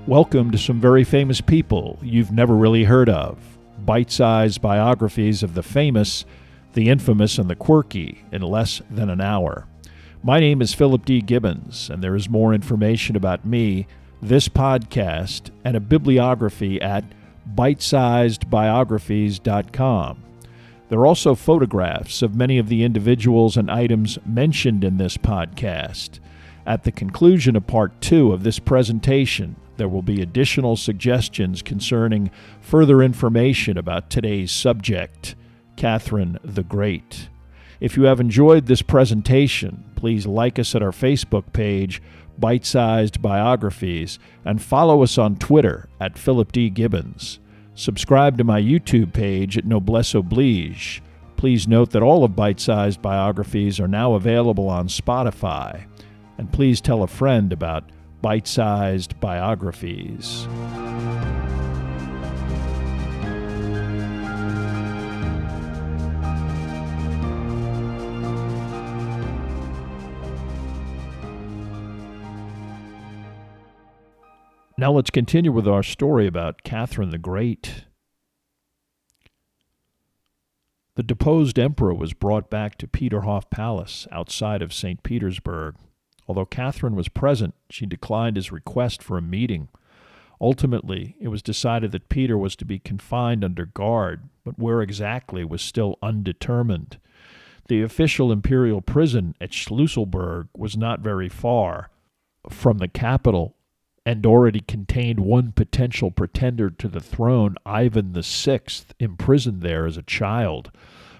Welcome to some very famous people you've never really heard of. Bite-sized biographies of the famous, the infamous, and the quirky in less than an hour. My name is Philip D. Gibbons, and there is more information about me, this podcast, and a bibliography at bitesizedbiographies.com. There are also photographs of many of the individuals and items mentioned in this podcast. At the conclusion of Part 2 of this presentation, there will be additional suggestions concerning further information about today's subject, Catherine the Great. If you have enjoyed this presentation, please like us at our Facebook page, Bite-Sized Biographies, and follow us on Twitter at Philip D. Gibbons. Subscribe to my YouTube page at Noblesse Oblige. Please note that all of Bite-Sized Biographies are now available on Spotify. And please tell a friend about Bite-Sized Biographies. Now let's continue with our story about Catherine the Great. The deposed emperor was brought back to Peterhof Palace outside of St. Petersburg. Although Catherine was present, she declined his request for a meeting. Ultimately, it was decided that Peter was to be confined under guard, but where exactly was still undetermined. The official imperial prison at Schlüsselburg was not very far from the capital and already contained one potential pretender to the throne, Ivan VI, imprisoned there as a child.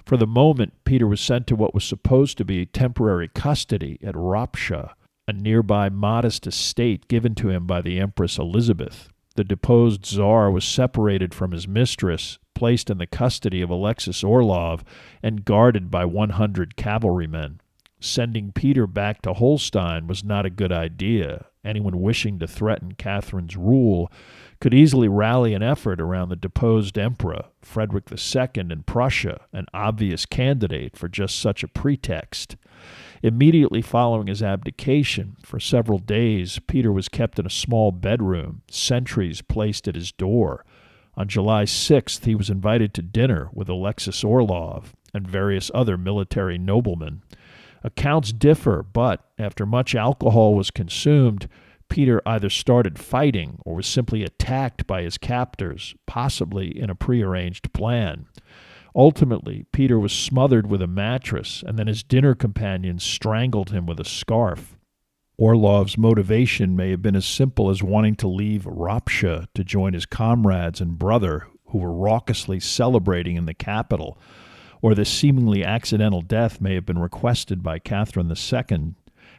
For the moment, Peter was sent to what was supposed to be temporary custody at Ropsha, a nearby modest estate given to him by the Empress Elizabeth. The deposed Tsar was separated from his mistress, placed in the custody of Alexis Orlov, and guarded by 100 cavalrymen. Sending Peter back to Holstein was not a good idea. Anyone wishing to threaten Catherine's rule could easily rally an effort around the deposed emperor, Frederick II in Prussia, an obvious candidate for just such a pretext. Immediately following his abdication, for several days, Peter was kept in a small bedroom, sentries placed at his door. On July 6th, he was invited to dinner with Alexis Orlov and various other military noblemen. Accounts differ, but after much alcohol was consumed, Peter either started fighting or was simply attacked by his captors, possibly in a prearranged plan. Ultimately, Peter was smothered with a mattress, and then his dinner companions strangled him with a scarf. Orlov's motivation may have been as simple as wanting to leave Ropsha to join his comrades and brother, who were raucously celebrating in the capital, or this seemingly accidental death may have been requested by Catherine II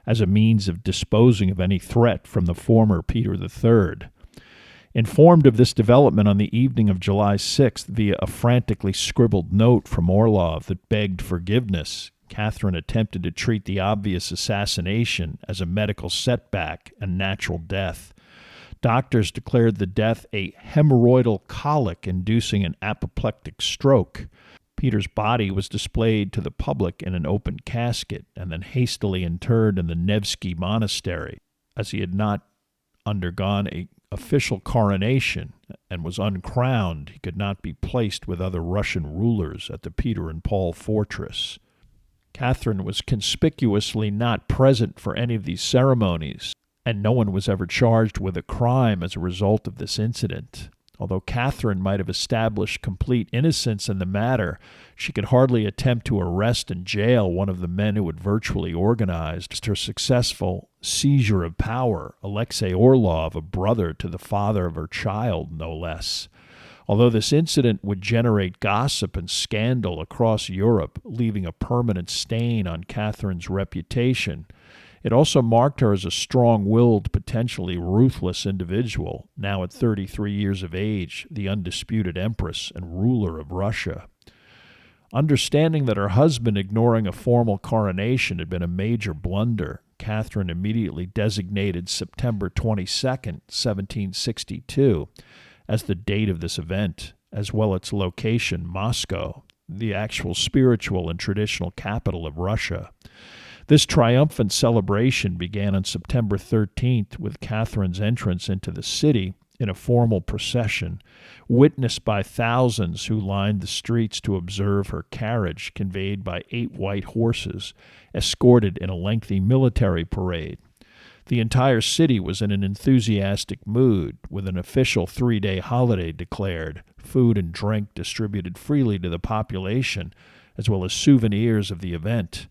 as a means of disposing of any threat from the former Peter III. Informed of this development on the evening of July 6th via a frantically scribbled note from Orlov that begged forgiveness, Catherine attempted to treat the obvious assassination as a medical setback and natural death. Doctors declared the death a hemorrhoidal colic inducing an apoplectic stroke. Peter's body was displayed to the public in an open casket and then hastily interred in the Nevsky Monastery, as he had not undergone an official coronation and was uncrowned. He could not be placed with other Russian rulers at the Peter and Paul fortress. Catherine was conspicuously not present for any of these ceremonies, and no one was ever charged with a crime as a result of this incident. Although Catherine might have established complete innocence in the matter, she could hardly attempt to arrest and jail one of the men who had virtually organized her successful seizure of power, Alexei Orlov, a brother to the father of her child, no less. Although this incident would generate gossip and scandal across Europe, leaving a permanent stain on Catherine's reputation, it also marked her as a strong-willed, potentially ruthless individual, now at 33 years of age, the undisputed empress and ruler of Russia. Understanding that her husband ignoring a formal coronation had been a major blunder, Catherine immediately designated September 22, 1762, as the date of this event, as well its location, Moscow, the actual spiritual and traditional capital of Russia. This triumphant celebration began on September 13th with Catherine's entrance into the city in a formal procession, witnessed by thousands who lined the streets to observe her carriage conveyed by 8 white horses, escorted in a lengthy military parade. The entire city was in an enthusiastic mood, with an official 3-day holiday declared, food and drink distributed freely to the population, as well as souvenirs of the event.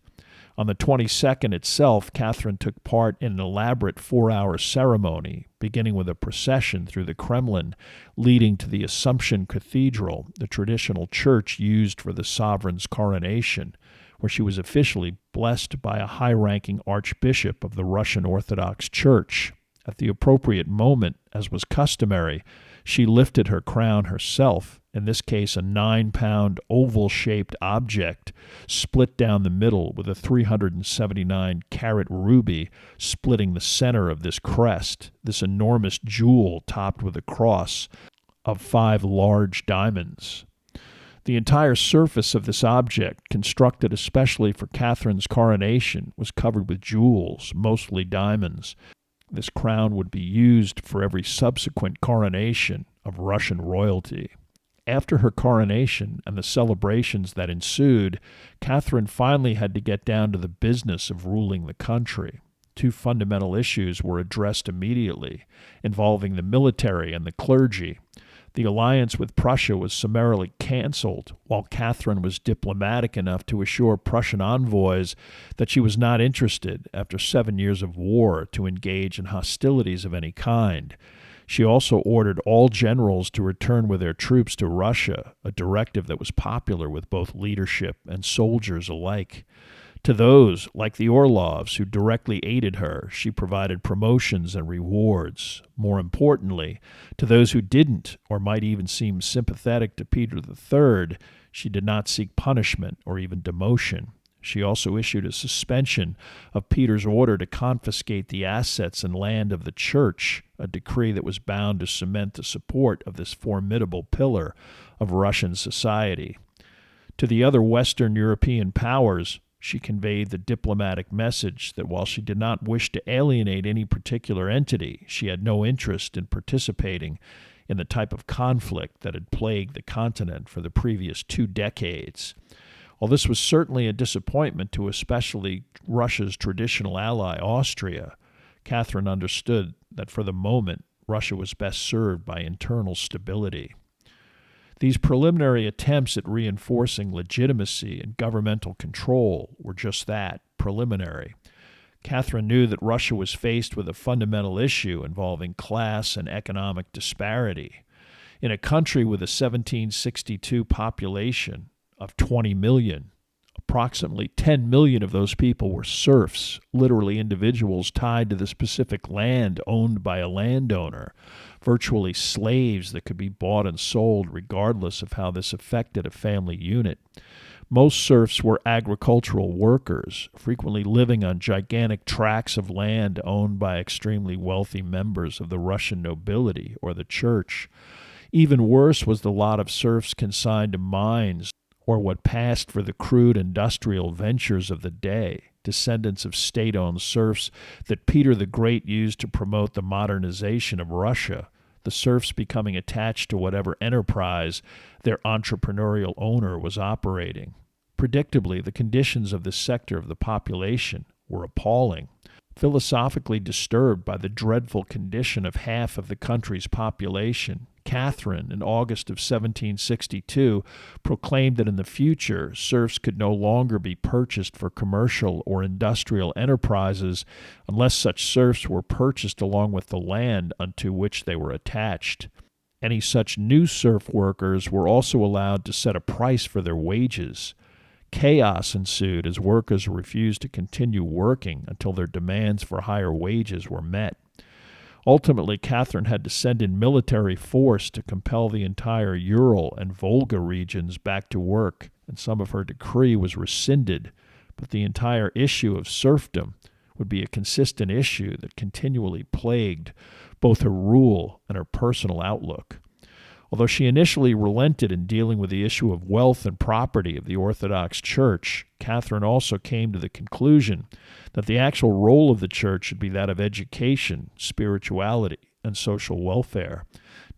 On the 22nd itself, Catherine took part in an elaborate 4-hour ceremony, beginning with a procession through the Kremlin, leading to the Assumption Cathedral, the traditional church used for the sovereign's coronation, where she was officially blessed by a high-ranking archbishop of the Russian Orthodox Church. At the appropriate moment, as was customary, she lifted her crown herself, in this case a 9-pound oval-shaped object split down the middle with a 379-carat ruby splitting the center of this crest, this enormous jewel topped with a cross of 5 large diamonds. The entire surface of this object, constructed especially for Catherine's coronation, was covered with jewels, mostly diamonds. This crown would be used for every subsequent coronation of Russian royalty. After her coronation and the celebrations that ensued, Catherine finally had to get down to the business of ruling the country. 2 fundamental issues were addressed immediately, involving the military and the clergy. The alliance with Prussia was summarily canceled, while Catherine was diplomatic enough to assure Prussian envoys that she was not interested, after 7 years of war, to engage in hostilities of any kind. She also ordered all generals to return with their troops to Russia, a directive that was popular with both leadership and soldiers alike. To those, like the Orlovs, who directly aided her, she provided promotions and rewards. More importantly, to those who didn't, or might even seem sympathetic to Peter III, she did not seek punishment or even demotion. She also issued a suspension of Peter's order to confiscate the assets and land of the church, a decree that was bound to cement the support of this formidable pillar of Russian society. To the other Western European powers, she conveyed the diplomatic message that while she did not wish to alienate any particular entity, she had no interest in participating in the type of conflict that had plagued the continent for the previous 2 decades. While this was certainly a disappointment to especially Russia's traditional ally, Austria, Catherine understood that for the moment Russia was best served by internal stability. These preliminary attempts at reinforcing legitimacy and governmental control were just that, preliminary. Catherine knew that Russia was faced with a fundamental issue involving class and economic disparity. In a country with a 1762 population of 20 million, approximately 10 million of those people were serfs, literally individuals tied to the specific land owned by a landowner, virtually slaves that could be bought and sold regardless of how this affected a family unit. Most serfs were agricultural workers, frequently living on gigantic tracts of land owned by extremely wealthy members of the Russian nobility or the church. Even worse was the lot of serfs consigned to mines, or what passed for the crude industrial ventures of the day, descendants of state-owned serfs that Peter the Great used to promote the modernization of Russia, the serfs becoming attached to whatever enterprise their entrepreneurial owner was operating. Predictably, the conditions of this sector of the population were appalling. Philosophically disturbed by the dreadful condition of half of the country's population, Catherine, in August of 1762, proclaimed that in the future serfs could no longer be purchased for commercial or industrial enterprises unless such serfs were purchased along with the land unto which they were attached. Any such new serf workers were also allowed to set a price for their wages. Chaos ensued as workers refused to continue working until their demands for higher wages were met. Ultimately, Catherine had to send in military force to compel the entire Ural and Volga regions back to work, and some of her decree was rescinded, but the entire issue of serfdom would be a consistent issue that continually plagued both her rule and her personal outlook. Although she initially relented in dealing with the issue of wealth and property of the Orthodox Church, Catherine also came to the conclusion that the actual role of the Church should be that of education, spirituality, and social welfare.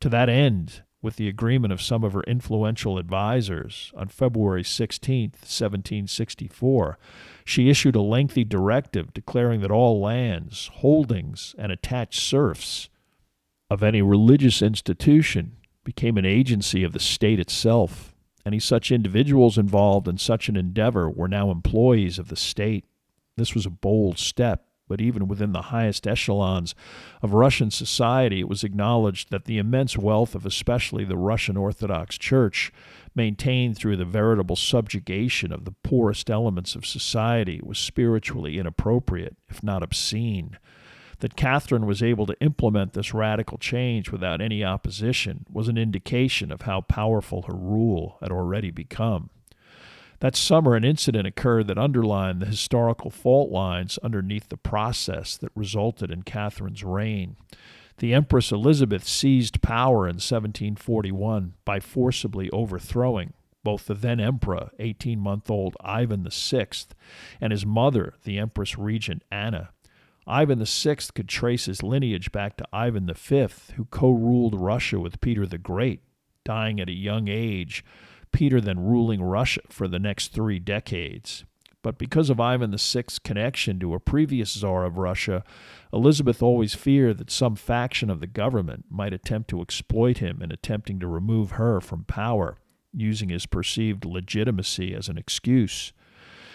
To that end, with the agreement of some of her influential advisors, on February 16, 1764, she issued a lengthy directive declaring that all lands, holdings, and attached serfs of any religious institution became an agency of the state itself. Any such individuals involved in such an endeavor were now employees of the state. This was a bold step, but even within the highest echelons of Russian society, it was acknowledged that the immense wealth of especially the Russian Orthodox Church, maintained through the veritable subjugation of the poorest elements of society, was spiritually inappropriate, if not obscene. That Catherine was able to implement this radical change without any opposition was an indication of how powerful her rule had already become. That summer, an incident occurred that underlined the historical fault lines underneath the process that resulted in Catherine's reign. The Empress Elizabeth seized power in 1741 by forcibly overthrowing both the then emperor, 18-month-old Ivan VI, and his mother, the Empress Regent Anna. Ivan VI could trace his lineage back to Ivan V, who co-ruled Russia with Peter the Great, dying at a young age, Peter then ruling Russia for the next 3 decades. But because of Ivan VI's connection to a previous Tsar of Russia, Elizabeth always feared that some faction of the government might attempt to exploit him in attempting to remove her from power, using his perceived legitimacy as an excuse.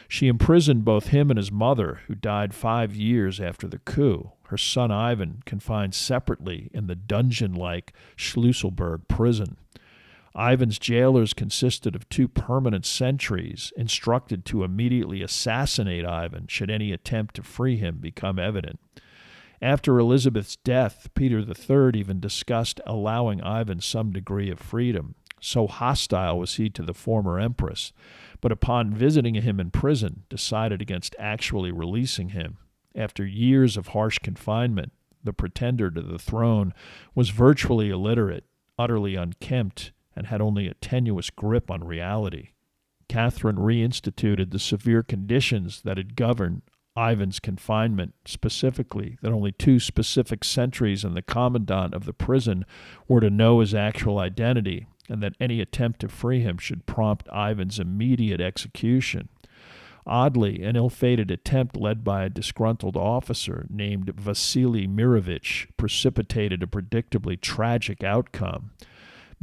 She imprisoned both him and his mother, who died 5 years after the coup, her son Ivan confined separately in the dungeon-like Schlüsselburg prison. Ivan's jailers consisted of 2 permanent sentries, instructed to immediately assassinate Ivan should any attempt to free him become evident. After Elizabeth's death, Peter III even discussed allowing Ivan some degree of freedom. So hostile was he to the former empress, but upon visiting him in prison, decided against actually releasing him. After years of harsh confinement, the pretender to the throne was virtually illiterate, utterly unkempt, and had only a tenuous grip on reality. Catherine reinstituted the severe conditions that had governed Ivan's confinement, specifically that only 2 specific sentries and the commandant of the prison were to know his actual identity, and that any attempt to free him should prompt Ivan's immediate execution. Oddly, an ill-fated attempt led by a disgruntled officer named Vasily Mirovich precipitated a predictably tragic outcome.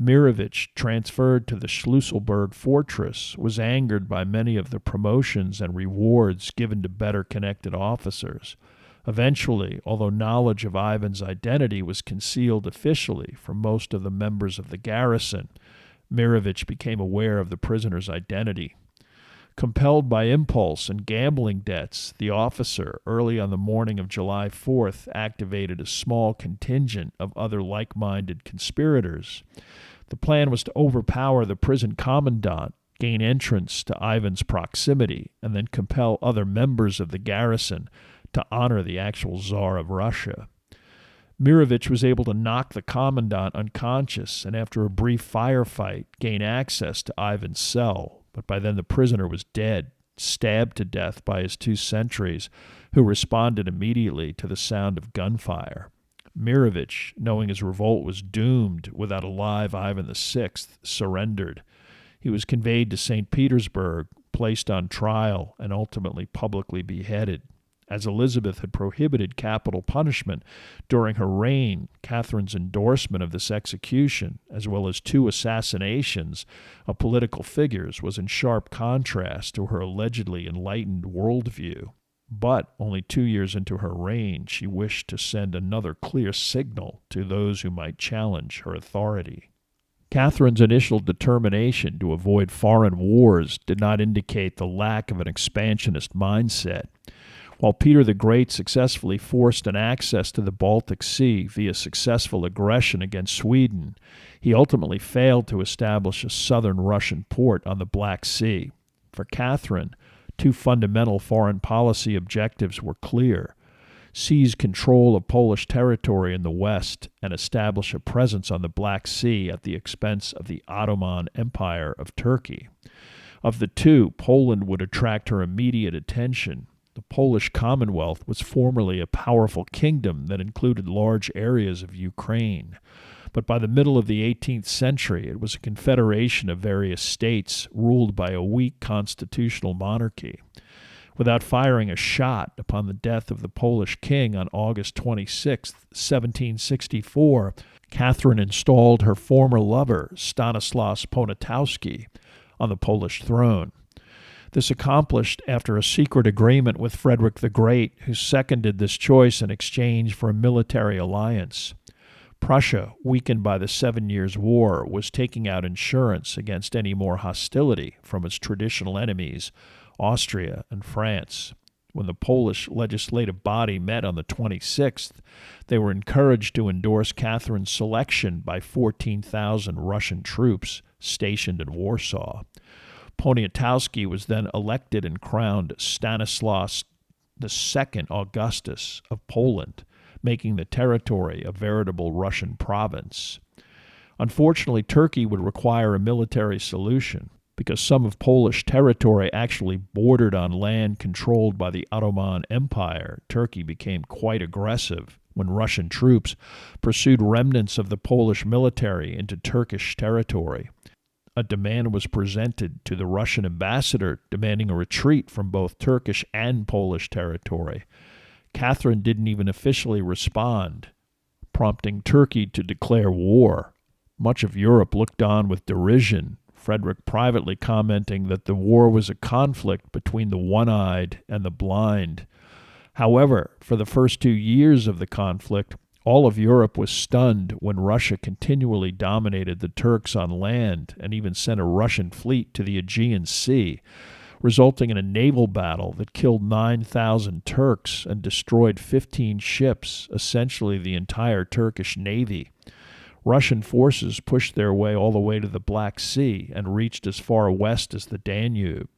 Mirovich, transferred to the Schlüsselburg fortress, was angered by many of the promotions and rewards given to better-connected officers. Eventually, although knowledge of Ivan's identity was concealed officially from most of the members of the garrison, Mirovich became aware of the prisoner's identity. Compelled by impulse and gambling debts, the officer, early on the morning of July 4th, activated a small contingent of other like-minded conspirators. The plan was to overpower the prison commandant, gain entrance to Ivan's proximity, and then compel other members of the garrison to honor the actual Tsar of Russia. Mirovich was able to knock the commandant unconscious and, after a brief firefight, gain access to Ivan's cell, but by then the prisoner was dead, stabbed to death by his 2 sentries, who responded immediately to the sound of gunfire. Mirovich, knowing his revolt was doomed without a live Ivan VI, surrendered. He was conveyed to St. Petersburg, placed on trial, and ultimately publicly beheaded. As Elizabeth had prohibited capital punishment during her reign, Catherine's endorsement of this execution, as well as 2 assassinations of political figures, was in sharp contrast to her allegedly enlightened worldview. But only 2 years into her reign, she wished to send another clear signal to those who might challenge her authority. Catherine's initial determination to avoid foreign wars did not indicate the lack of an expansionist mindset. While Peter the Great successfully forced an access to the Baltic Sea via successful aggression against Sweden, he ultimately failed to establish a southern Russian port on the Black Sea. For Catherine, 2 fundamental foreign policy objectives were clear: seize control of Polish territory in the west, and establish a presence on the Black Sea at the expense of the Ottoman Empire of Turkey. Of the two, Poland would attract her immediate attention. The Polish Commonwealth was formerly a powerful kingdom that included large areas of Ukraine. But by the middle of the 18th century, it was a confederation of various states ruled by a weak constitutional monarchy. Without firing a shot upon the death of the Polish king on August 26, 1764, Catherine installed her former lover, Stanislas Poniatowski, on the Polish throne. This accomplished after a secret agreement with Frederick the Great, who seconded this choice in exchange for a military alliance. Prussia, weakened by the 7 Years' War, was taking out insurance against any more hostility from its traditional enemies, Austria and France. When the Polish legislative body met on the 26th, they were encouraged to endorse Catherine's selection by 14,000 Russian troops stationed in Warsaw. Poniatowski was then elected and crowned Stanislaus II Augustus of Poland, making the territory a veritable Russian province. Unfortunately, Turkey would require a military solution. Because some of Polish territory actually bordered on land controlled by the Ottoman Empire, Turkey became quite aggressive when Russian troops pursued remnants of the Polish military into Turkish territory. A demand was presented to the Russian ambassador demanding a retreat from both Turkish and Polish territory. Catherine didn't even officially respond, prompting Turkey to declare war. Much of Europe looked on with derision, Frederick privately commenting that the war was a conflict between the one-eyed and the blind. However, for the first 2 years of the conflict, all of Europe was stunned when Russia continually dominated the Turks on land and even sent a Russian fleet to the Aegean Sea, resulting in a naval battle that killed 9,000 Turks and destroyed 15 ships, essentially the entire Turkish navy. Russian forces pushed their way all the way to the Black Sea and reached as far west as the Danube.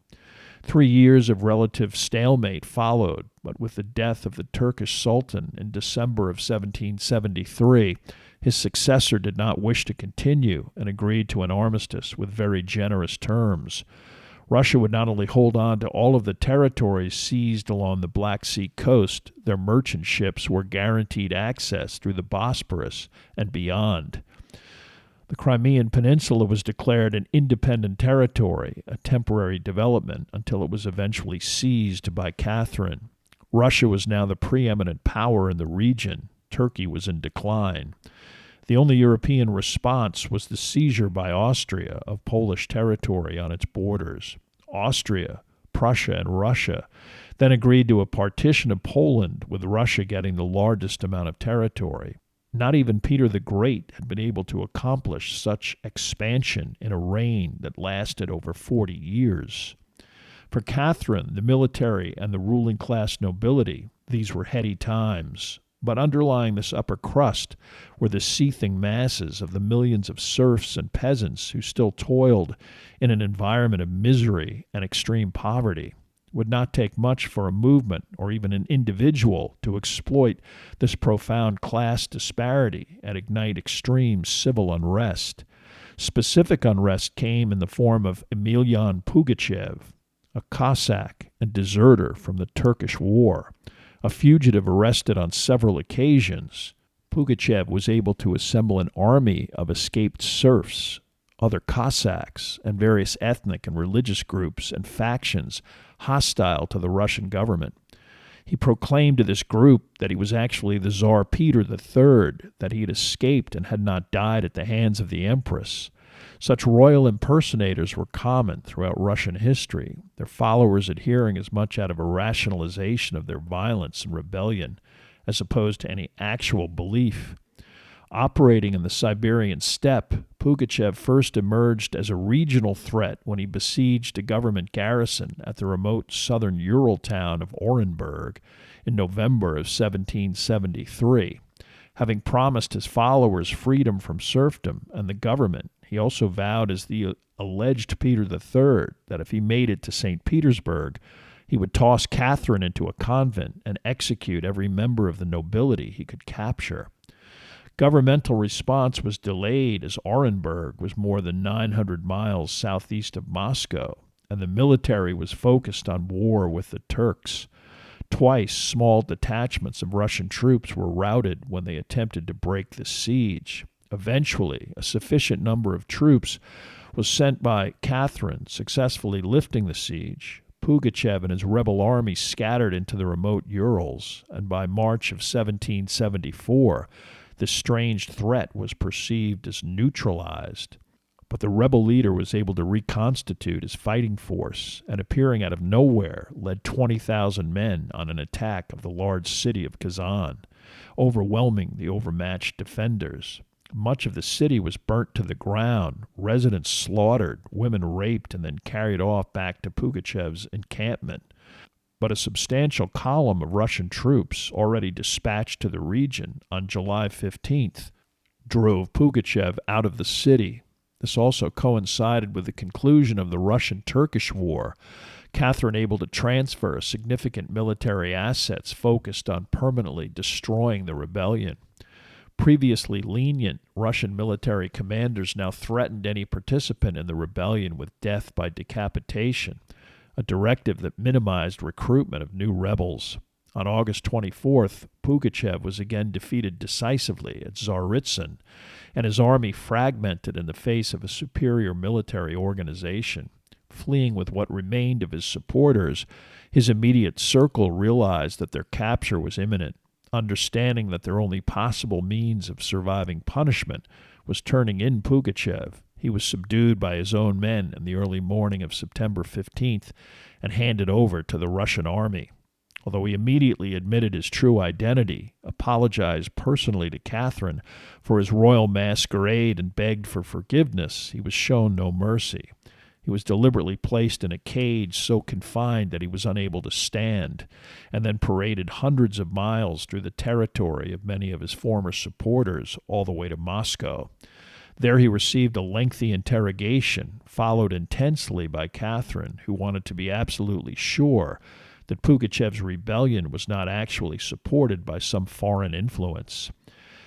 3 years of relative stalemate followed, but with the death of the Turkish Sultan in December of 1773, his successor did not wish to continue and agreed to an armistice with very generous terms. Russia would not only hold on to all of the territories seized along the Black Sea coast, their merchant ships were guaranteed access through the Bosporus and beyond. The Crimean Peninsula was declared an independent territory, a temporary development until it was eventually seized by Catherine. Russia was now the preeminent power in the region. Turkey was in decline. The only European response was the seizure by Austria of Polish territory on its borders. Austria, Prussia, and Russia then agreed to a partition of Poland, with Russia getting the largest amount of territory. Not even Peter the Great had been able to accomplish such expansion in a reign that lasted over 40 years. For Catherine, the military, and the ruling class nobility, these were heady times. But underlying this upper crust were the seething masses of the millions of serfs and peasants who still toiled in an environment of misery and extreme poverty. It would not take much for a movement or even an individual to exploit this profound class disparity and ignite extreme civil unrest. Specific unrest came in the form of Emelian Pugachev, a Cossack and deserter from the Turkish War. A fugitive arrested on several occasions, Pugachev was able to assemble an army of escaped serfs, other Cossacks, and various ethnic and religious groups and factions hostile to the Russian government. He proclaimed to this group that he was actually the Tsar Peter III, that he had escaped and had not died at the hands of the Empress. Such royal impersonators were common throughout Russian history, their followers adhering as much out of a rationalization of their violence and rebellion as opposed to any actual belief. Operating in the Siberian steppe, Pugachev first emerged as a regional threat when he besieged a government garrison at the remote southern Ural town of Orenburg in November of 1773. Having promised his followers freedom from serfdom and the government, he also vowed as the alleged Peter III that if he made it to St. Petersburg, He would toss Catherine into a convent and execute every member of the nobility he could capture. Governmental response was delayed as Orenburg was more than 900 miles southeast of Moscow, and the military was focused on war with the Turks. Twice, small detachments of Russian troops were routed when they attempted to break the siege. Eventually, a sufficient number of troops was sent by Catherine, successfully lifting the siege. Pugachev and his rebel army scattered into the remote Urals, and by March of 1774, the strange threat was perceived as neutralized. But the rebel leader was able to reconstitute his fighting force and, appearing out of nowhere, led 20,000 men on an attack of the large city of Kazan, overwhelming the overmatched defenders. Much of the city was burnt to the ground, residents slaughtered, women raped, and then carried off back to Pugachev's encampment. But a substantial column of Russian troops, already dispatched to the region on July 15th, drove Pugachev out of the city. This also coincided with the conclusion of the Russian-Turkish War, Catherine able to transfer significant military assets focused on permanently destroying the rebellion. Previously lenient Russian military commanders now threatened any participant in the rebellion with death by decapitation, a directive that minimized recruitment of new rebels. On August 24th, Pugachev was again defeated decisively at Tsaritsyn, and his army fragmented in the face of a superior military organization. Fleeing with what remained of his supporters, his immediate circle realized that their capture was imminent. Understanding that their only possible means of surviving punishment was turning in Pugachev, he was subdued by his own men in the early morning of September 15th and handed over to the Russian army. Although he immediately admitted his true identity, apologized personally to Catherine for his royal masquerade, and begged for forgiveness, he was shown no mercy. He was deliberately placed in a cage so confined that he was unable to stand, and then paraded hundreds of miles through the territory of many of his former supporters all the way to Moscow. There he received a lengthy interrogation, followed intensely by Catherine, who wanted to be absolutely sure that Pugachev's rebellion was not actually supported by some foreign influence.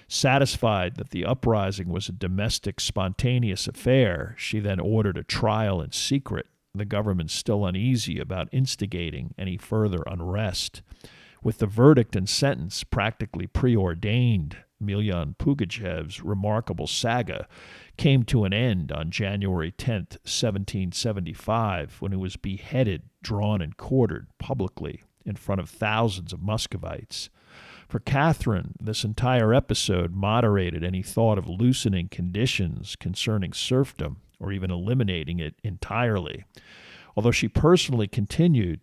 Satisfied that the uprising was a domestic, spontaneous affair, she then ordered a trial in secret, the government still uneasy about instigating any further unrest. With the verdict and sentence practically preordained, Milyan Pugachev's remarkable saga came to an end on January 10, 1775, when he was beheaded, drawn, and quartered publicly in front of thousands of Muscovites. For Catherine, this entire episode moderated any thought of loosening conditions concerning serfdom or even eliminating it entirely. Although she personally continued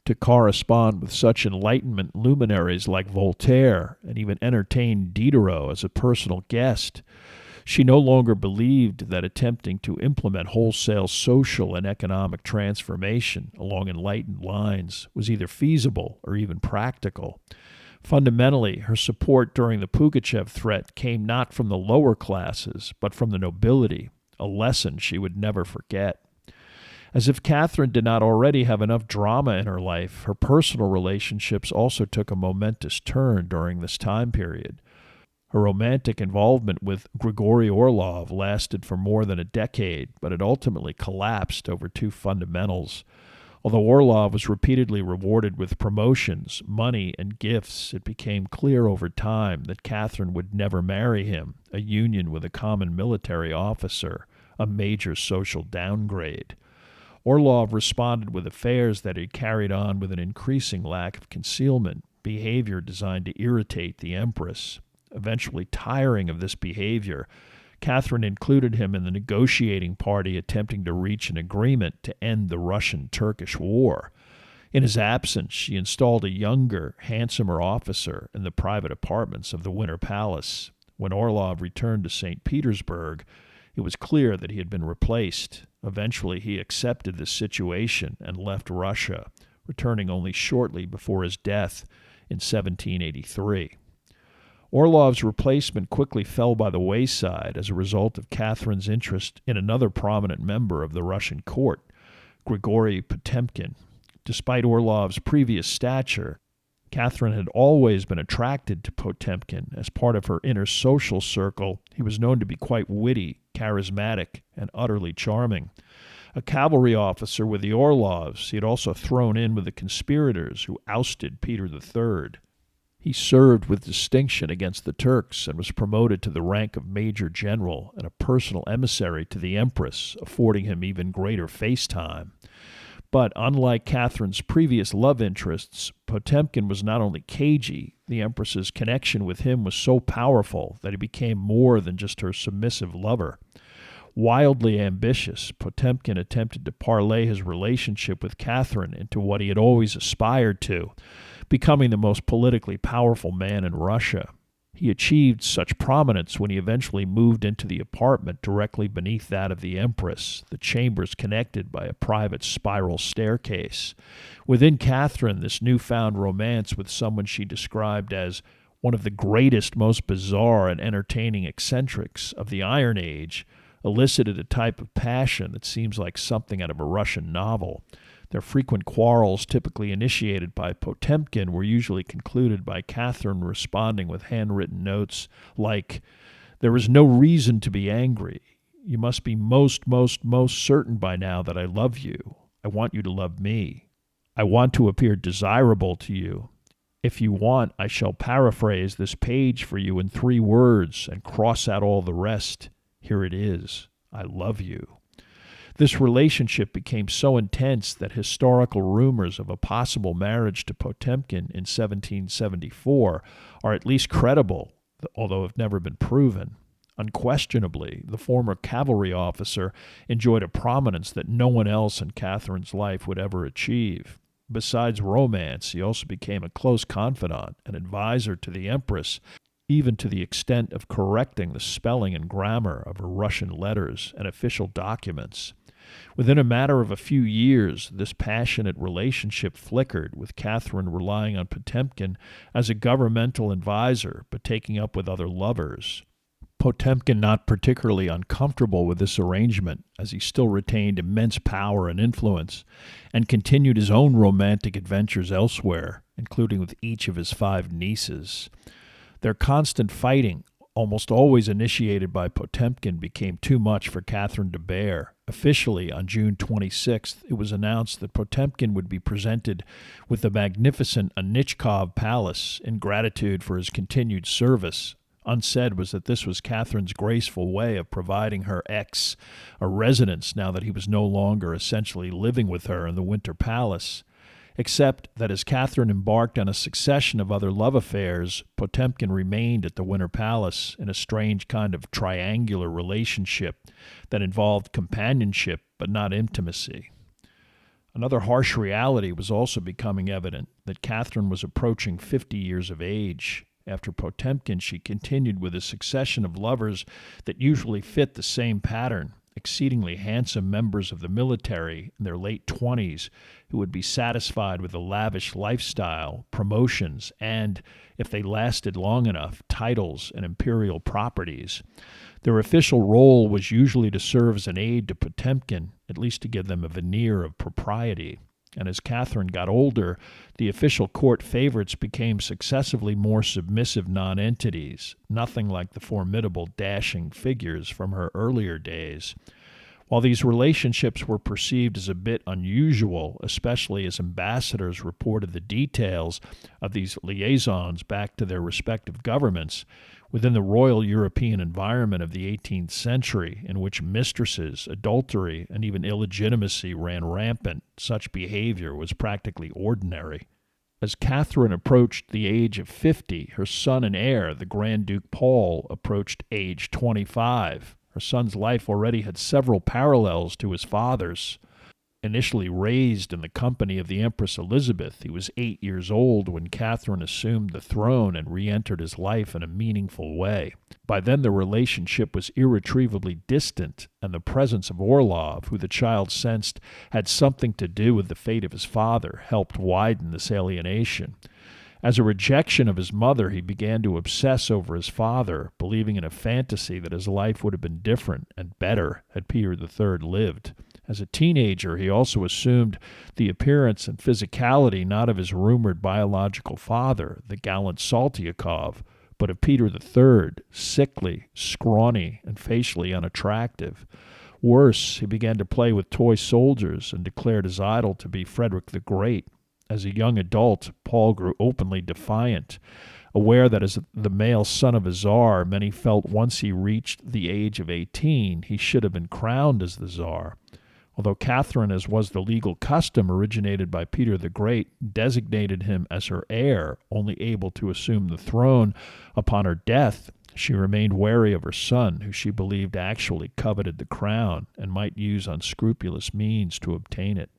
to correspond with such Enlightenment luminaries like Voltaire and even entertained Diderot as a personal guest, she no longer believed that attempting to implement wholesale social and economic transformation along enlightened lines was either feasible or even practical. Fundamentally, her support during the Pugachev threat came not from the lower classes, but from the nobility, a lesson she would never forget. As if Catherine did not already have enough drama in her life, her personal relationships also took a momentous turn during this time period. Her romantic involvement with Grigory Orlov lasted for more than a decade, but it ultimately collapsed over two fundamentals. Although Orlov was repeatedly rewarded with promotions, money, and gifts, it became clear over time that Catherine would never marry him, a union with a common military officer, a major social downgrade. Orlov responded with affairs that he carried on with an increasing lack of concealment, behavior designed to irritate the Empress. Eventually tiring of this behavior, Catherine included him in the negotiating party attempting to reach an agreement to end the Russian-Turkish War. In his absence, she installed a younger, handsomer officer in the private apartments of the Winter Palace. When Orlov returned to St. Petersburg, it was clear that he had been replaced. Eventually, he accepted this situation and left Russia, returning only shortly before his death in 1783. Orlov's replacement quickly fell by the wayside as a result of Catherine's interest in another prominent member of the Russian court, Grigory Potemkin. Despite Orlov's previous stature, Catherine had always been attracted to Potemkin. As part of her inner social circle, he was known to be quite witty, charismatic, and utterly charming. A cavalry officer with the Orlovs, he had also thrown in with the conspirators who ousted Peter III. He served with distinction against the Turks and was promoted to the rank of Major General and a personal emissary to the Empress, affording him even greater face time. But unlike Catherine's previous love interests, Potemkin was not only cagey, the Empress's connection with him was so powerful that he became more than just her submissive lover. Wildly ambitious, Potemkin attempted to parlay his relationship with Catherine into what he had always aspired to, becoming the most politically powerful man in Russia. He achieved such prominence when he eventually moved into the apartment directly beneath that of the Empress, the chambers connected by a private spiral staircase. Within Catherine, this newfound romance with someone she described as one of the greatest, most bizarre and entertaining eccentrics of the Iron Age elicited a type of passion that seems like something out of a Russian novel. Their frequent quarrels, typically initiated by Potemkin, were usually concluded by Catherine responding with handwritten notes like, "There is no reason to be angry. You must be most certain by now that I love you. I want you to love me. I want to appear desirable to you. If you want, I shall paraphrase this page for you in 3 words and cross out all the rest. Here it is. I love you." This relationship became so intense that historical rumors of a possible marriage to Potemkin in 1774 are at least credible, although have never been proven. Unquestionably, the former cavalry officer enjoyed a prominence that no one else in Catherine's life would ever achieve. Besides romance, he also became a close confidant and advisor to the Empress, even to the extent of correcting the spelling and grammar of her Russian letters and official documents. Within a matter of a few years, this passionate relationship flickered, with Catherine relying on Potemkin as a governmental advisor, but taking up with other lovers. Potemkin not particularly uncomfortable with this arrangement, as he still retained immense power and influence, and continued his own romantic adventures elsewhere, including with each of his 5 nieces. Their constant fighting, almost always initiated by Potemkin, became too much for Catherine to bear. Officially, on June 26th, it was announced that Potemkin would be presented with the magnificent Anichkov Palace in gratitude for his continued service. Unsaid was that this was Catherine's graceful way of providing her ex a residence now that he was no longer essentially living with her in the Winter Palace. Except that as Catherine embarked on a succession of other love affairs, Potemkin remained at the Winter Palace in a strange kind of triangular relationship that involved companionship but not intimacy. Another harsh reality was also becoming evident, that Catherine was approaching 50 years of age. After Potemkin, she continued with a succession of lovers that usually fit the same pattern: exceedingly handsome members of the military in their late 20s who would be satisfied with a lavish lifestyle, promotions, and, if they lasted long enough, titles and imperial properties. Their official role was usually to serve as an aid to Potemkin, at least to give them a veneer of propriety. And as Catherine got older, the official court favorites became successively more submissive nonentities, nothing like the formidable, dashing figures from her earlier days. While these relationships were perceived as a bit unusual, especially as ambassadors reported the details of these liaisons back to their respective governments, within the royal European environment of the 18th century, in which mistresses, adultery, and even illegitimacy ran rampant, such behavior was practically ordinary. As Catherine approached the age of 50, her son and heir, the Grand Duke Paul, approached age 25. Her son's life already had several parallels to his father's. Initially raised in the company of the Empress Elizabeth, he was 8 years old when Catherine assumed the throne and re-entered his life in a meaningful way. By then the relationship was irretrievably distant, and the presence of Orlov, who the child sensed had something to do with the fate of his father, helped widen this alienation. As a rejection of his mother, he began to obsess over his father, believing in a fantasy that his life would have been different and better had Peter III lived. As a teenager, he also assumed the appearance and physicality not of his rumored biological father, the gallant Saltykov, but of Peter III, sickly, scrawny, and facially unattractive. Worse, he began to play with toy soldiers and declared his idol to be Frederick the Great. As a young adult, Paul grew openly defiant, aware that as the male son of a czar, many felt once he reached the age of 18, he should have been crowned as the czar. Although Catherine, as was the legal custom originated by Peter the Great, designated him as her heir, only able to assume the throne upon her death, she remained wary of her son, who she believed actually coveted the crown and might use unscrupulous means to obtain it.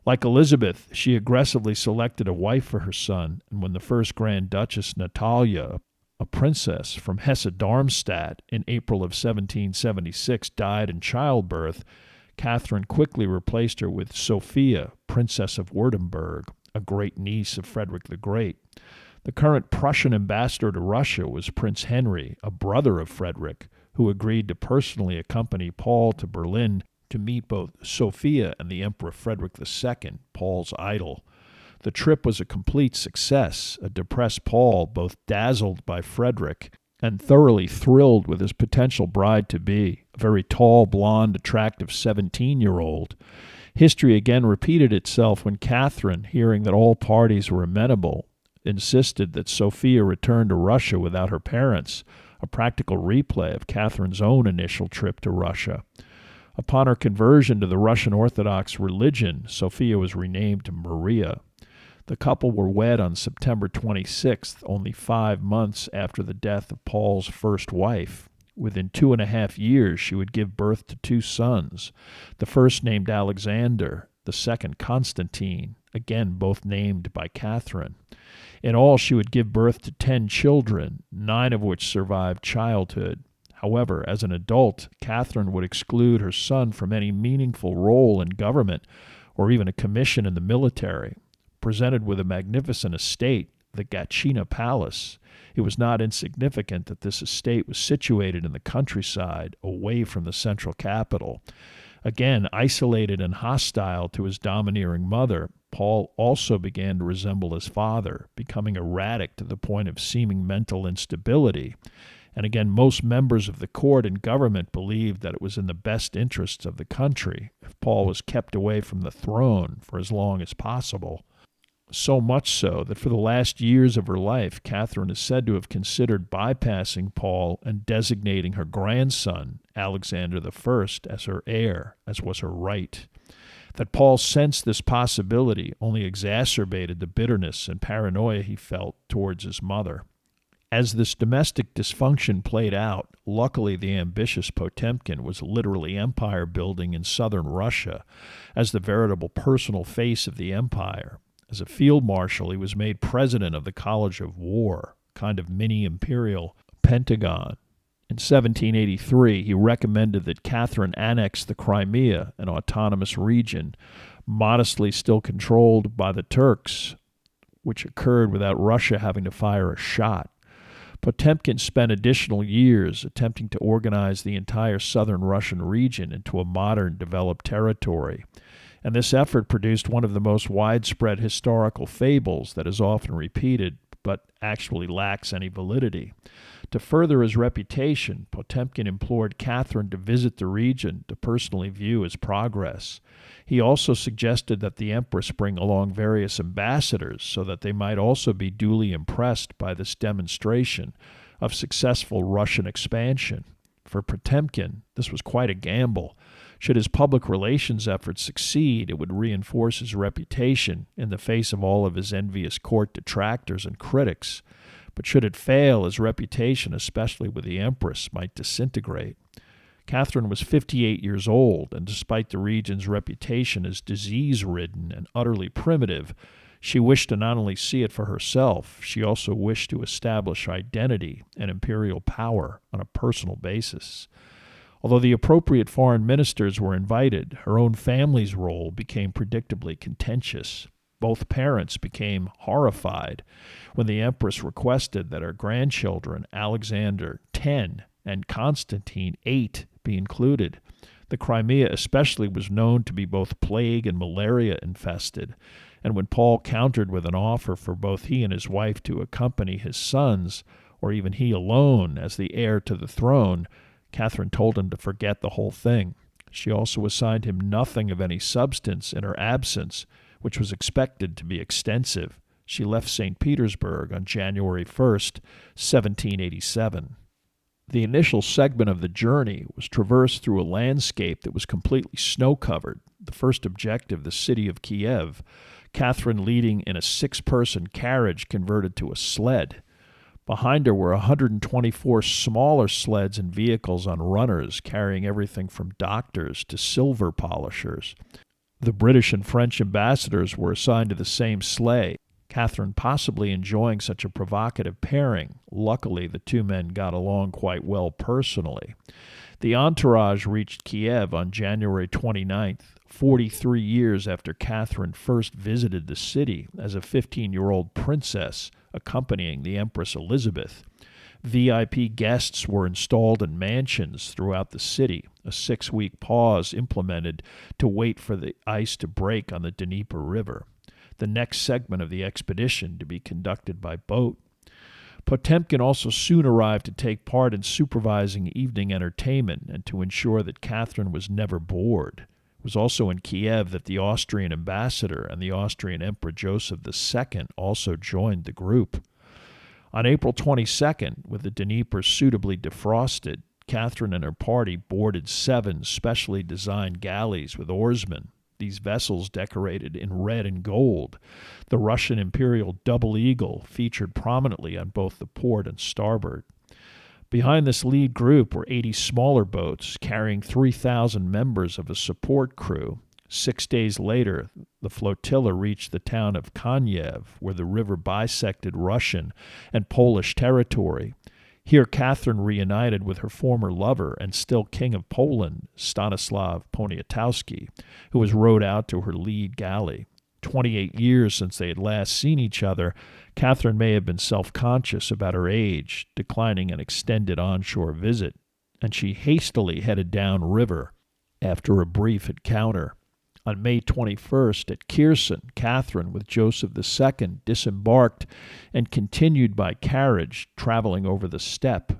Like Elizabeth, she aggressively selected a wife for her son, and when the first Grand Duchess Natalia, a princess from Hesse-Darmstadt, in April of 1776 died in childbirth, Catherine quickly replaced her with Sophia, Princess of Württemberg, a great niece of Frederick the Great. The current Prussian ambassador to Russia was Prince Henry, a brother of Frederick, who agreed to personally accompany Paul to Berlin to meet both Sophia and the Emperor Frederick II, Paul's idol. The trip was a complete success. A depressed Paul, both dazzled by Frederick and thoroughly thrilled with his potential bride-to-be, a very tall, blonde, attractive 17-year-old. History again repeated itself when Catherine, hearing that all parties were amenable, insisted that Sophia return to Russia without her parents, a practical replay of Catherine's own initial trip to Russia. Upon her conversion to the Russian Orthodox religion, Sophia was renamed to Maria. The couple were wed on September 26th, only 5 months after the death of Paul's first wife. Within 2.5 years, she would give birth to 2 sons, the first named Alexander, the second Constantine, again both named by Catherine. In all, she would give birth to 10 children, 9 of which survived childhood. However, as an adult, Catherine would exclude her son from any meaningful role in government or even a commission in the military. Presented with a magnificent estate, the Gatchina Palace, it was not insignificant that this estate was situated in the countryside, away from the central capital. Again, isolated and hostile to his domineering mother, Paul also began to resemble his father, becoming erratic to the point of seeming mental instability. And again, most members of the court and government believed that it was in the best interests of the country if Paul was kept away from the throne for as long as possible. So much so that for the last years of her life, Catherine is said to have considered bypassing Paul and designating her grandson, Alexander I, as her heir, as was her right. That Paul sensed this possibility only exacerbated the bitterness and paranoia he felt towards his mother. As this domestic dysfunction played out, luckily the ambitious Potemkin was literally empire building in southern Russia as the veritable personal face of the empire. As a field marshal, he was made president of the College of War, a kind of mini-imperial Pentagon. In 1783, he recommended that Catherine annex the Crimea, an autonomous region, modestly still controlled by the Turks, which occurred without Russia having to fire a shot. Potemkin spent additional years attempting to organize the entire southern Russian region into a modern, developed territory. And this effort produced one of the most widespread historical fables that is often repeated, but actually lacks any validity. To further his reputation, Potemkin implored Catherine to visit the region to personally view his progress. He also suggested that the empress bring along various ambassadors so that they might also be duly impressed by this demonstration of successful Russian expansion. For Potemkin, this was quite a gamble. Should his public relations efforts succeed, it would reinforce his reputation in the face of all of his envious court detractors and critics. But should it fail, his reputation, especially with the empress, might disintegrate. Catherine was 58 years old, and despite the region's reputation as disease-ridden and utterly primitive, she wished to not only see it for herself, she also wished to establish identity and imperial power on a personal basis. Although the appropriate foreign ministers were invited, her own family's role became predictably contentious. Both parents became horrified when the empress requested that her grandchildren, Alexander, 10, and Constantine, 8, be included. The Crimea especially was known to be both plague and malaria infested, and when Paul countered with an offer for both he and his wife to accompany his sons, or even he alone as the heir to the throne, Catherine told him to forget the whole thing. She also assigned him nothing of any substance in her absence, which was expected to be extensive. She left St. Petersburg on January 1st, 1787. The initial segment of the journey was traversed through a landscape that was completely snow-covered. The first objective, the city of Kiev, Catherine leading in a 6-person carriage converted to a sled. Behind her were 124 smaller sleds and vehicles on runners carrying everything from doctors to silver polishers. The British and French ambassadors were assigned to the same sleigh, Catherine possibly enjoying such a provocative pairing. Luckily, the two men got along quite well personally. The entourage reached Kiev on January 29th, 43 years after Catherine first visited the city as a 15-year-old princess accompanying the Empress Elizabeth. VIP guests were installed in mansions throughout the city, a 6-week pause implemented to wait for the ice to break on the Dnieper River. The next segment of the expedition to be conducted by boat. Potemkin also soon arrived to take part in supervising evening entertainment and to ensure that Catherine was never bored. It was also in Kiev that the Austrian ambassador and the Austrian Emperor Joseph II also joined the group. On April 22nd, with the Dnieper suitably defrosted, Catherine and her party boarded 7 specially designed galleys with oarsmen. These vessels decorated in red and gold. The Russian Imperial Double Eagle featured prominently on both the port and starboard. Behind this lead group were 80 smaller boats carrying 3,000 members of a support crew. 6 days later, the flotilla reached the town of Kanyev, where the river bisected Russian and Polish territory. Here Catherine reunited with her former lover and still King of Poland, Stanislav Poniatowski, who was rowed out to her lead galley. 28 years since they had last seen each other, Catherine may have been self-conscious about her age, declining an extended onshore visit, and she hastily headed downriver after a brief encounter. On May 21st at Kherson, Catherine, with Joseph II, disembarked and continued by carriage, traveling over the steppe,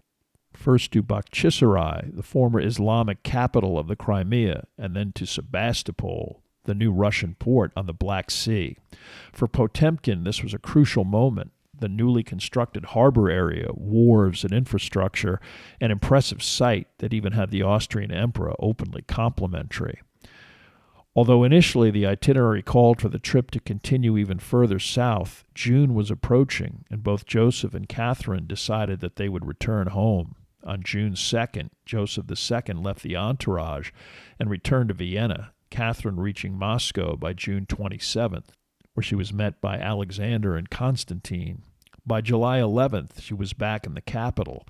first to Bakhchisarai, the former Islamic capital of the Crimea, and then to Sebastopol, the new Russian port on the Black Sea. For Potemkin, this was a crucial moment. The newly constructed harbor area, wharves and infrastructure, an impressive sight that even had the Austrian emperor openly complimentary. Although initially the itinerary called for the trip to continue even further south, June was approaching, and both Joseph and Catherine decided that they would return home. On June 2nd, Joseph II left the entourage and returned to Vienna, Catherine reaching Moscow by June 27th, where she was met by Alexander and Constantine. By July 11th, she was back in the capital.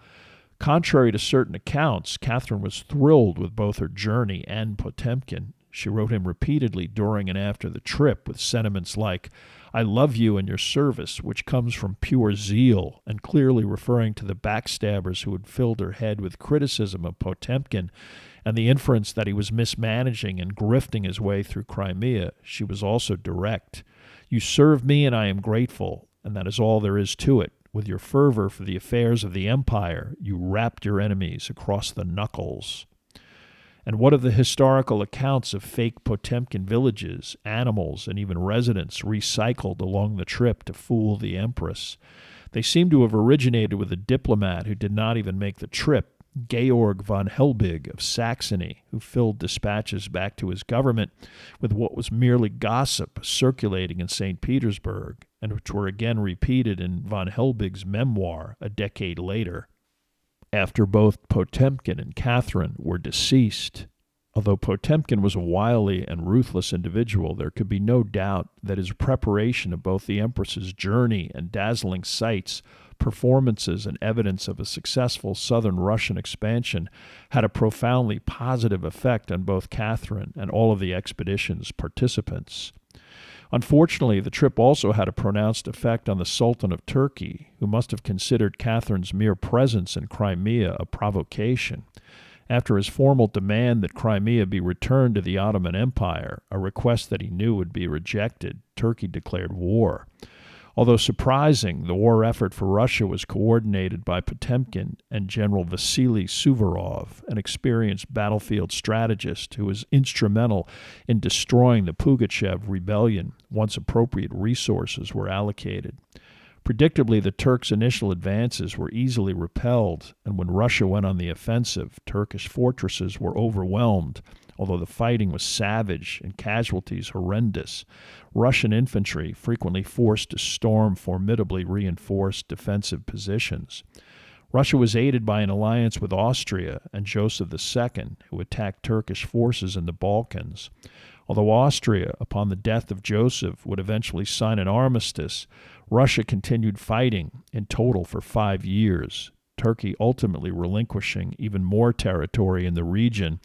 Contrary to certain accounts, Catherine was thrilled with both her journey and Potemkin. She wrote him repeatedly during and after the trip with sentiments like, "I love you and your service," which comes from pure zeal, and clearly referring to the backstabbers who had filled her head with criticism of Potemkin and the inference that he was mismanaging and grifting his way through Crimea. She was also direct. "You serve me and I am grateful, and that is all there is to it. With your fervor for the affairs of the empire, you rapped your enemies across the knuckles." And what of the historical accounts of fake Potemkin villages, animals, and even residents recycled along the trip to fool the empress? They seem to have originated with a diplomat who did not even make the trip, Georg von Helbig of Saxony, who filled dispatches back to his government with what was merely gossip circulating in St. Petersburg, and which were again repeated in von Helbig's memoir a decade later, after both Potemkin and Catherine were deceased. Although Potemkin was a wily and ruthless individual, there could be no doubt that his preparation of both the Empress's journey and dazzling sights, performances, and evidence of a successful southern Russian expansion had a profoundly positive effect on both Catherine and all of the expedition's participants. Unfortunately, the trip also had a pronounced effect on the Sultan of Turkey, who must have considered Catherine's mere presence in Crimea a provocation. After his formal demand that Crimea be returned to the Ottoman Empire, a request that he knew would be rejected, Turkey declared war. Although surprising, the war effort for Russia was coordinated by Potemkin and General Vasily Suvorov, an experienced battlefield strategist who was instrumental in destroying the Pugachev rebellion once appropriate resources were allocated. Predictably, the Turks' initial advances were easily repelled, and when Russia went on the offensive, Turkish fortresses were overwhelmed. Although the fighting was savage and casualties horrendous, Russian infantry frequently forced to storm formidably reinforced defensive positions. Russia was aided by an alliance with Austria and Joseph II, who attacked Turkish forces in the Balkans. Although Austria, upon the death of Joseph, would eventually sign an armistice, Russia continued fighting in total for 5 years, Turkey ultimately relinquishing even more territory in the region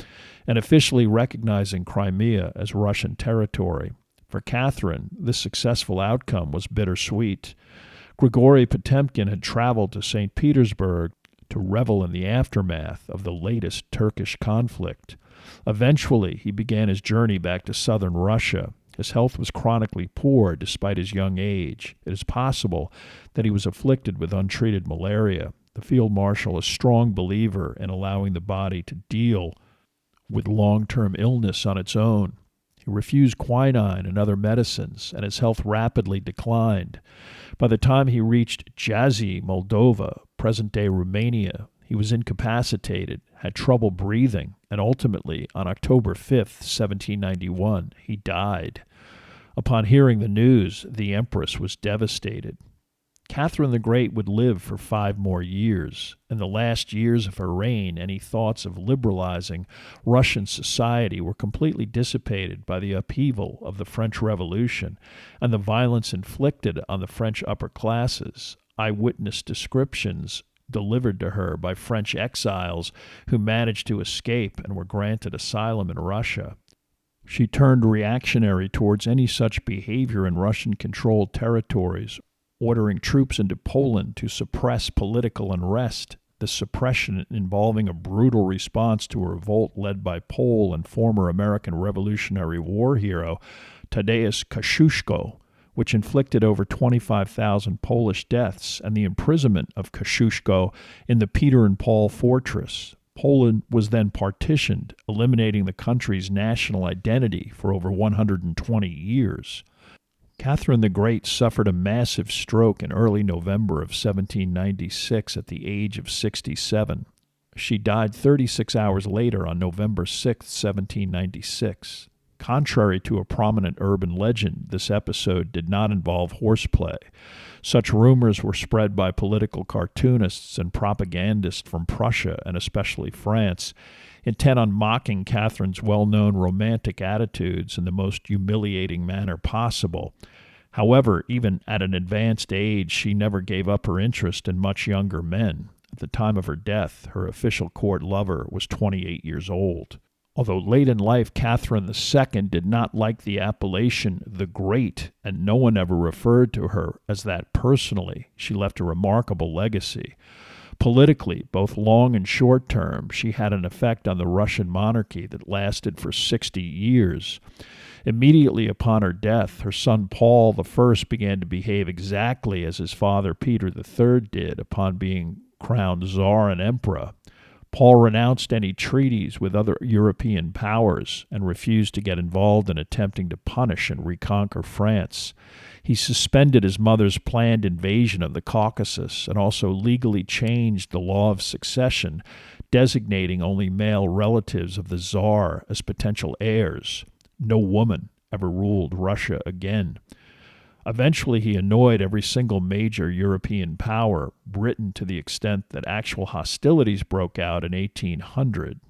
and officially recognizing Crimea as Russian territory. For Catherine, this successful outcome was bittersweet. Grigory Potemkin had traveled to St. Petersburg to revel in the aftermath of the latest Turkish conflict. Eventually, he began his journey back to southern Russia. His health was chronically poor despite his young age. It is possible that he was afflicted with untreated malaria. The field marshal, a strong believer in allowing the body to deal with long-term illness on its own. He refused quinine and other medicines, and his health rapidly declined. By the time he reached Jazi, Moldova, present-day Romania, he was incapacitated, had trouble breathing, and ultimately, on October 5th, 1791, he died. Upon hearing the news, the Empress was devastated. Catherine the Great would live for 5 more years. In the last years of her reign, any thoughts of liberalizing Russian society were completely dissipated by the upheaval of the French Revolution and the violence inflicted on the French upper classes. Eyewitness descriptions delivered to her by French exiles who managed to escape and were granted asylum in Russia. She turned reactionary towards any such behavior in Russian-controlled territories, ordering troops into Poland to suppress political unrest, the suppression involving a brutal response to a revolt led by Pole and former American Revolutionary War hero Tadeusz Kościuszko, which inflicted over 25,000 Polish deaths, and the imprisonment of Kościuszko in the Peter and Paul fortress. Poland was then partitioned, eliminating the country's national identity for over 120 years. Catherine the Great suffered a massive stroke in early November of 1796 at the age of 67. She died 36 hours later on November 6, 1796. Contrary to a prominent urban legend, this episode did not involve horseplay. Such rumors were spread by political cartoonists and propagandists from Prussia and especially France, intent on mocking Catherine's well-known romantic attitudes in the most humiliating manner possible. However, even at an advanced age, she never gave up her interest in much younger men. At the time of her death, her official court lover was 28 years old. Although late in life, Catherine II did not like the appellation the Great, and no one ever referred to her as that personally, she left a remarkable legacy. Politically, both long and short term, she had an effect on the Russian monarchy that lasted for 60 years. Immediately upon her death, her son Paul I began to behave exactly as his father Peter III did upon being crowned Tsar and Emperor. Paul renounced any treaties with other European powers and refused to get involved in attempting to punish and reconquer France. He suspended his mother's planned invasion of the Caucasus and also legally changed the law of succession, designating only male relatives of the Tsar as potential heirs. No woman ever ruled Russia again. Eventually, he annoyed every single major European power, Britain to the extent that actual hostilities broke out in 1800.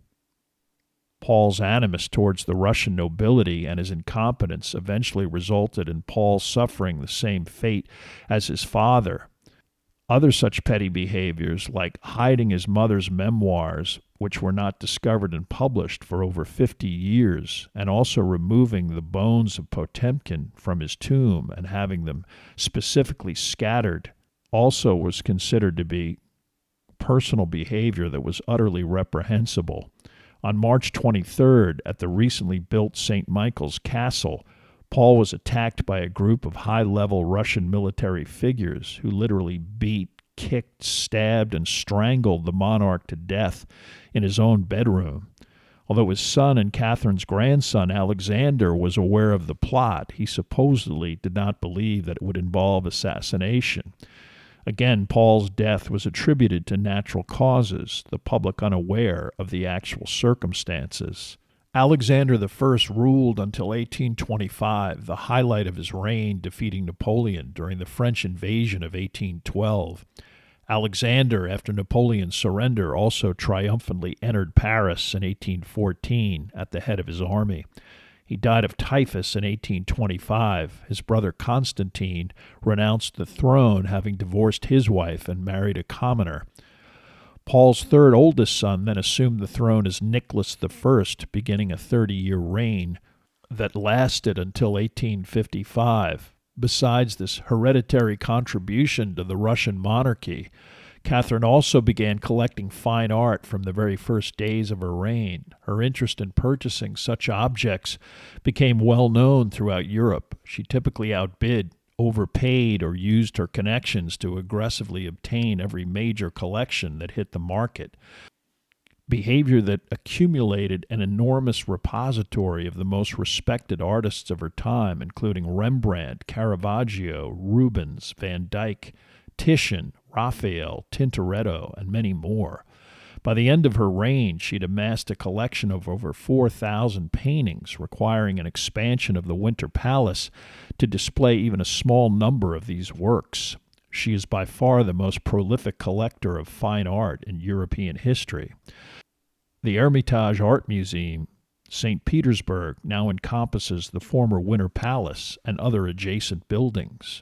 Paul's animus towards the Russian nobility and his incompetence eventually resulted in Paul suffering the same fate as his father. Other such petty behaviors, like hiding his mother's memoirs, which were not discovered and published for over 50 years, and also removing the bones of Potemkin from his tomb and having them specifically scattered, also was considered to be personal behavior that was utterly reprehensible. On March 23rd, at the recently built St. Michael's Castle, Paul was attacked by a group of high-level Russian military figures who literally beat, kicked, stabbed, and strangled the monarch to death in his own bedroom. Although his son and Catherine's grandson, Alexander, was aware of the plot, he supposedly did not believe that it would involve assassination. Again, Paul's death was attributed to natural causes, the public unaware of the actual circumstances. Alexander I ruled until 1825, the highlight of his reign defeating Napoleon during the French invasion of 1812. Alexander, after Napoleon's surrender, also triumphantly entered Paris in 1814 at the head of his army. He died of typhus in 1825. His brother Constantine renounced the throne, having divorced his wife and married a commoner. Paul's third oldest son then assumed the throne as Nicholas I, beginning a 30-year reign that lasted until 1855. Besides this hereditary contribution to the Russian monarchy, Catherine also began collecting fine art from the very first days of her reign. Her interest in purchasing such objects became well known throughout Europe. She typically outbid, overpaid, or used her connections to aggressively obtain every major collection that hit the market. Behavior that accumulated an enormous repository of the most respected artists of her time, including Rembrandt, Caravaggio, Rubens, Van Dyck, Titian, Raphael, Tintoretto, and many more. By the end of her reign, she'd amassed a collection of over 4,000 paintings, requiring an expansion of the Winter Palace to display even a small number of these works. She is by far the most prolific collector of fine art in European history. The Hermitage Art Museum, St. Petersburg, now encompasses the former Winter Palace and other adjacent buildings.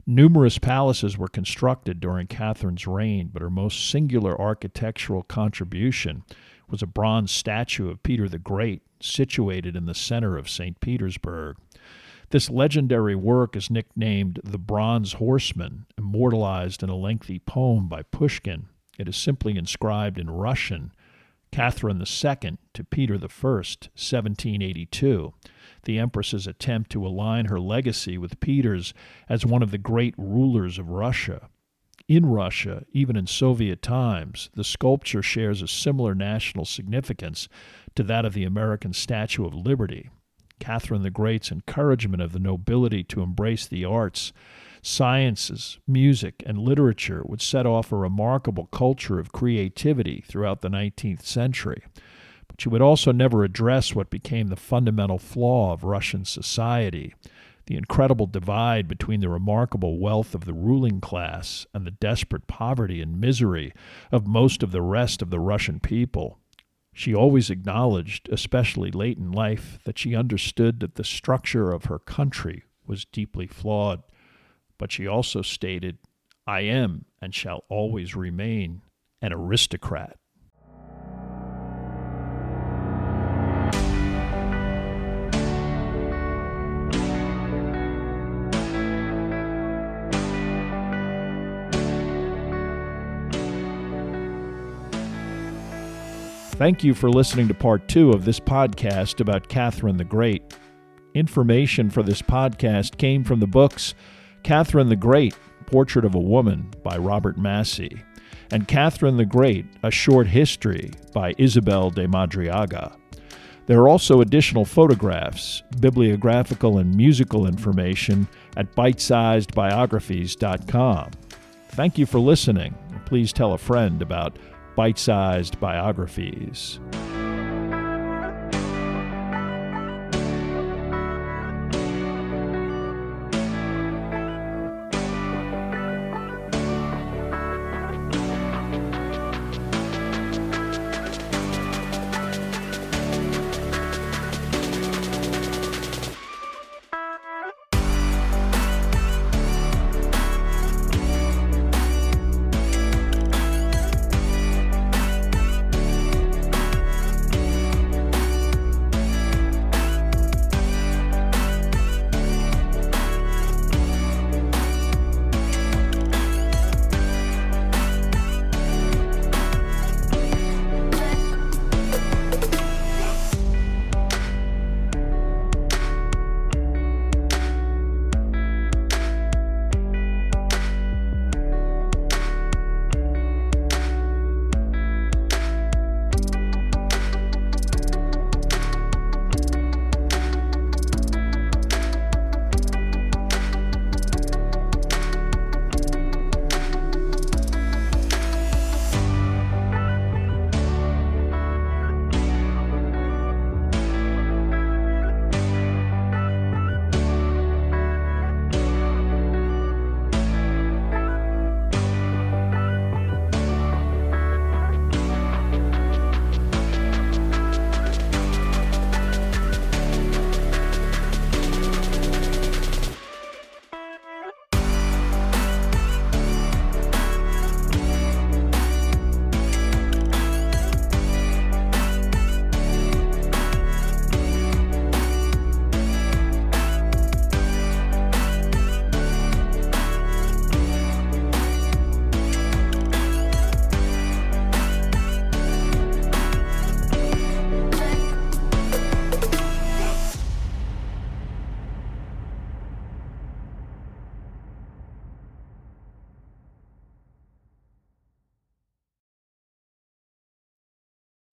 Numerous palaces were constructed during Catherine's reign, but her most singular architectural contribution was a bronze statue of Peter the Great, situated in the center of St. Petersburg. This legendary work is nicknamed the Bronze Horseman, immortalized in a lengthy poem by Pushkin. It is simply inscribed in Russian, Catherine II to Peter I, 1782, the Empress's attempt to align her legacy with Peter's as one of the great rulers of Russia. In Russia, even in Soviet times, the sculpture shares a similar national significance to that of the American Statue of Liberty. Catherine the Great's encouragement of the nobility to embrace the arts, sciences, music, and literature would set off a remarkable culture of creativity throughout the 19th century. But she would also never address what became the fundamental flaw of Russian society, the incredible divide between the remarkable wealth of the ruling class and the desperate poverty and misery of most of the rest of the Russian people. She always acknowledged, especially late in life, that she understood that the structure of her country was deeply flawed. But she also stated, "I am and shall always remain an aristocrat." Thank you for listening to part 2 of this podcast about Catherine the Great. Information for this podcast came from the books Catherine the Great, Portrait of a Woman by Robert Massey, and Catherine the Great, A Short History by Isabel de Madriaga. There are also additional photographs, bibliographical and musical information at bitesizedbiographies.com. Thank you for listening. Please tell a friend about Bite-Sized Biographies.